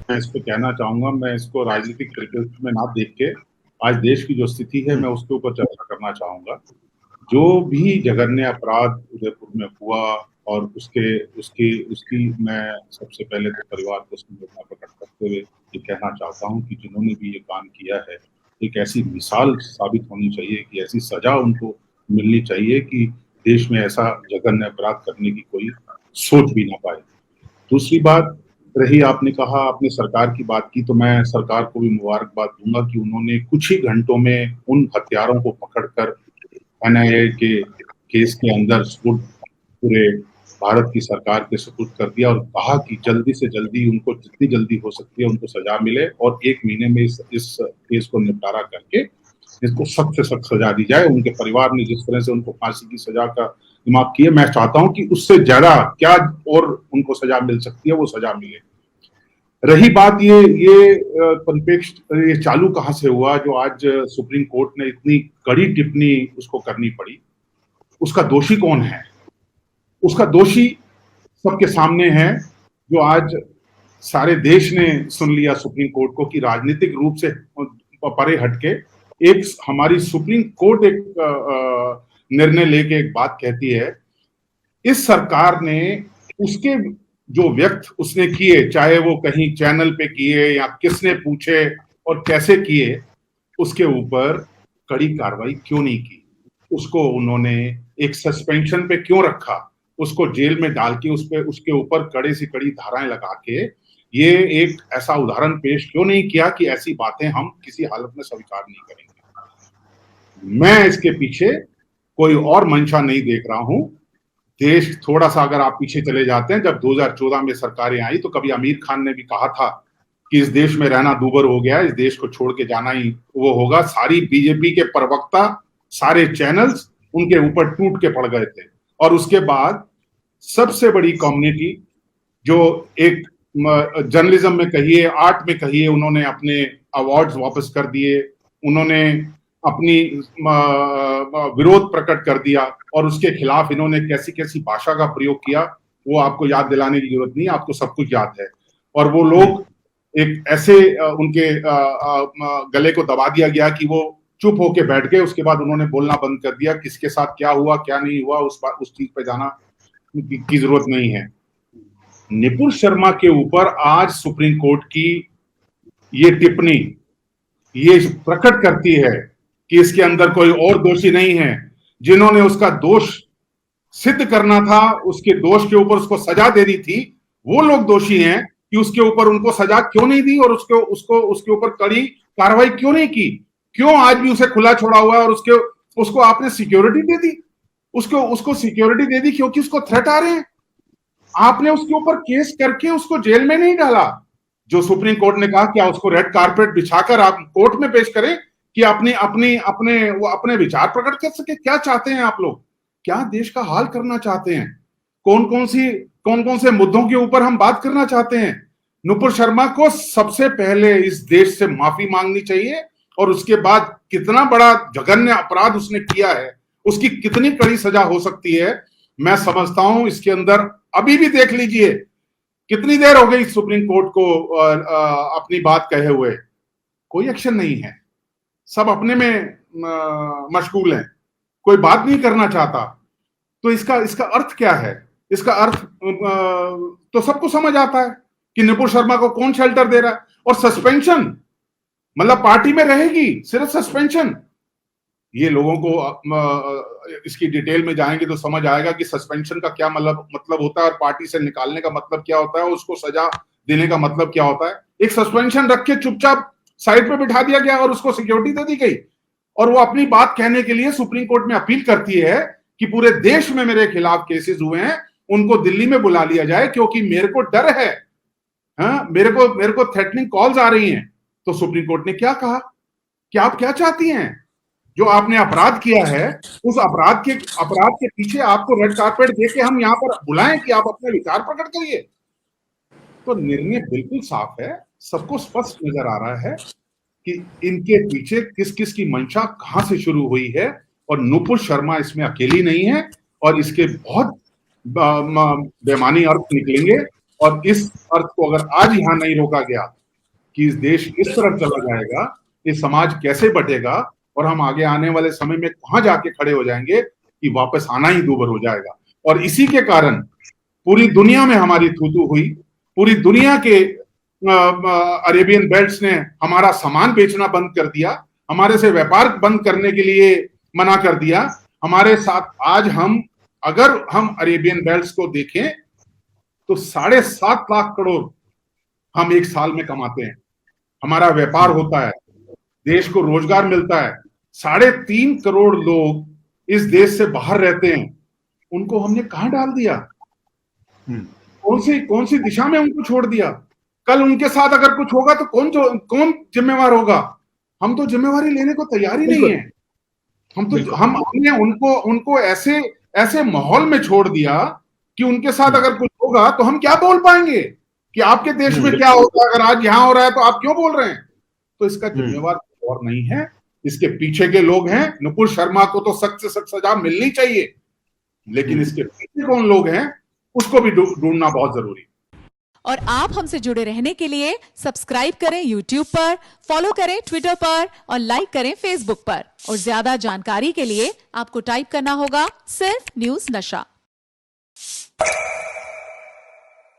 मैं इस पे कहना चाहूंगा, मैं इसको राजनीतिक परिप्रेक्ष्य में ना देख के आज देश की जो स्थिति है मैं उसके ऊपर चर्चा करना चाहूंगा। जो भी जघन्य अपराध उदयपुर में हुआ और उसके उसकी उसकी मैं सबसे पहले तो परिवार को संवेदना प्रकट करते हुए ये कहना चाहता हूं कि जिन्होंने भी ये काम किया है, एक ऐसी मिसाल साबित होनी चाहिए कि ऐसी सजा उनको मिलनी चाहिए कि देश में ऐसा जघन्य अपराध करने की कोई सोच भी ना पाए। दूसरी बात रही, आपने कहा, आपने सरकार की बात की, तो मैं सरकार को भी मुबारकबाद दूंगा कि उन्होंने कुछ ही घंटों में उन हत्यारों को पकड़कर एनआईए के केस के अंदर सुपुर्द पूरे भारत की सरकार के सुपुर्द कर दिया और कहा कि जल्दी से जल्दी उनको जितनी जल्दी हो सकती है उनको सजा मिले और 1 महीने में इस केस को निपटारा करके इसको सख्त से सख्त सजा दी जाए। उनके परिवार ने जिस तरह से उनको फांसी की सजा का दिमाग किया, मैं चाहता हूं कि उससे ज्यादा क्या और उनको सजा मिल सकती है वो सजा मिले। रही बात ये परिप्रेक्ष्य ये चालू कहां से हुआ जो आज सुप्रीम कोर्ट ने इतनी कड़ी टिप्पणी उसको करनी पड़ी, उसका दोषी कौन है? उसका दोषी सबके सामने है, जो आज सारे देश ने सुन लिया सुप्रीम कोर्ट को कि राजनीतिक रूप से परे हटके एक हमारी सुप्रीम कोर्ट एक निर्णय लेके एक बात कहती है। इस सरकार ने उसके जो व्यक्त उसने किए, चाहे वो कहीं चैनल पे किए या किसने पूछे और कैसे किए, उसके ऊपर कड़ी कार्रवाई क्यों नहीं की? उसको उन्होंने एक सस्पेंशन पे क्यों रखा? उसको जेल में डाल के उसके ऊपर कड़े से कड़ी धाराएं लगा के ये एक ऐसा उदाहरण पेश क्यों नहीं किया कि ऐसी बातें हम किसी हालत में स्वीकार नहीं करेंगे? मैं इसके पीछे कोई और मंशा नहीं देख रहा हूं। देश थोड़ा सा अगर आप पीछे चले जाते हैं, जब 2014 में सरकारें आई तो कभी आमिर खान ने भी कहा था कि इस देश में रहना दूभर हो गया, इस देश को छोड़ के जाना ही वो होगा। सारी बीजेपी के प्रवक्ता, सारे चैनल्स उनके ऊपर टूट के पड़ गए थे और उसके बाद सबसे बड़ी कम्युनिटी जो एक जर्नलिज्म में कहिए, आर्ट में कहिए, उन्होंने अपने अवार्ड्स वापस कर दिए, उन्होंने अपनी विरोध प्रकट कर दिया और उसके खिलाफ इन्होंने कैसी कैसी भाषा का प्रयोग किया वो आपको याद दिलाने की जरूरत नहीं, आपको सब कुछ याद है। और वो लोग एक ऐसे उनके गले को दबा दिया गया कि वो चुप होके बैठ गए। उसके बाद उन्होंने बोलना बंद कर दिया, किसके साथ क्या हुआ क्या नहीं हुआ उस चीज पे जाना की जरूरत नहीं है। निपुण शर्मा के ऊपर आज सुप्रीम कोर्ट की ये टिप्पणी ये प्रकट करती है कि इसके अंदर कोई और दोषी नहीं है। जिन्होंने उसका दोष सिद्ध करना था, उसके दोष के ऊपर उसको सजा देनी थी, वो लोग दोषी हैं कि उसके ऊपर उनको सजा क्यों नहीं दी और उसके ऊपर कड़ी कार्रवाई क्यों नहीं की? क्यों आज भी उसे खुला छोड़ा हुआ है और उसको आपने सिक्योरिटी दे दी? उसको सिक्योरिटी दे दी क्योंकि उसको थ्रेट आ रहे हैं। आपने उसके ऊपर केस करके उसको जेल में नहीं डाला। जो सुप्रीम कोर्ट ने कहा कि उसको रेड कारपेट बिछाकर आप कोर्ट में पेश करें कि अपने विचार प्रकट कर सके। क्या चाहते हैं आप लोग? क्या देश का हाल करना चाहते हैं? कौन कौन से मुद्दों के ऊपर हम बात करना चाहते हैं? नुपुर शर्मा को सबसे पहले इस देश से माफी मांगनी चाहिए और उसके बाद कितना बड़ा जघन्य अपराध उसने किया है, उसकी कितनी कड़ी सजा हो सकती है, मैं समझता हूं। इसके अंदर अभी भी देख लीजिए कितनी देर हो गई सुप्रीम कोर्ट को अपनी बात कहे हुए, कोई एक्शन नहीं है। सब अपने में मशगूल हैं, कोई बात नहीं करना चाहता। तो इसका अर्थ क्या है? इसका अर्थ तो सबको समझ आता है कि नुपुर शर्मा को कौन शेल्टर दे रहा है। और सस्पेंशन मतलब पार्टी में रहेगी, सिर्फ सस्पेंशन। ये लोगों को इसकी डिटेल में जाएंगे तो समझ आएगा कि सस्पेंशन का क्या मतलब होता है और पार्टी से निकालने का मतलब क्या होता है और उसको सजा देने का मतलब क्या होता है। एक सस्पेंशन रख के चुपचाप साइड पे बिठा दिया गया और उसको सिक्योरिटी दे दी गई और वो अपनी बात कहने के लिए सुप्रीम कोर्ट में अपील करती है कि पूरे देश में मेरे खिलाफ केसेस हुए हैं, उनको दिल्ली में बुला लिया जाए क्योंकि मेरे को डर है, मेरे को थ्रेटनिंग कॉल्स आ रही हैं। तो सुप्रीम कोर्ट ने क्या कहा कि आप क्या चाहती हैं? जो आपने अपराध किया है उस अपराध के पीछे आपको रेड कार्पेट देके हम यहाँ पर बुलाएं कि आप अपने विचार प्रकट करिए। तो निर्णय बिल्कुल साफ है, सबको स्पष्ट नजर आ रहा है कि इनके पीछे किस किस की मंशा कहां से शुरू हुई है और नुपुर शर्मा इसमें अकेली नहीं है और इसके बहुत बेमानी अर्थ निकलेंगे और इस अर्थ को अगर आज यहाँ नहीं रोका गया कि इस देश इस तरफ चला जाएगा, ये समाज कैसे बटेगा और हम आगे आने वाले समय में कहां जाके खड़े हो जाएंगे कि वापस आना ही दूभर हो जाएगा। और इसी के कारण पूरी दुनिया में हमारी थू-थू हुई। पूरी दुनिया के अरेबियन बेल्ट्स ने हमारा सामान बेचना बंद कर दिया, हमारे से व्यापार बंद करने के लिए मना कर दिया। हमारे साथ आज अगर हम अरेबियन बेल्ट्स को देखें तो 7.5 लाख करोड़ हम एक साल में कमाते हैं, हमारा व्यापार होता है, देश को रोजगार मिलता है। 3.5 करोड़ लोग इस देश से बाहर रहते हैं, उनको हमने कहां डाल दिया? कौन सी दिशा में उनको छोड़ दिया? कल उनके साथ अगर कुछ होगा तो कौन जिम्मेवार होगा? हम तो जिम्मेवारी लेने को तैयार ही नहीं है। हमने उनको ऐसे माहौल में छोड़ दिया कि उनके साथ अगर कुछ होगा तो हम क्या बोल पाएंगे कि आपके देश में क्या होगा, अगर आज यहां हो रहा है तो आप क्यों बोल रहे हैं? तो इसका जिम्मेवार और नहीं है, इसके पीछे के लोग हैं। नुपुर शर्मा को तो सख्त से सख्त सजा मिलनी चाहिए, लेकिन इसके पीछे कौन लोग हैं उसको भी ढूंढना बहुत जरूरी है। और आप हमसे जुड़े रहने के लिए सब्सक्राइब करें YouTube पर, फॉलो करें Twitter पर और लाइक करें Facebook पर। और ज्यादा जानकारी के लिए आपको टाइप करना होगा सिर्फ न्यूज़ नशा।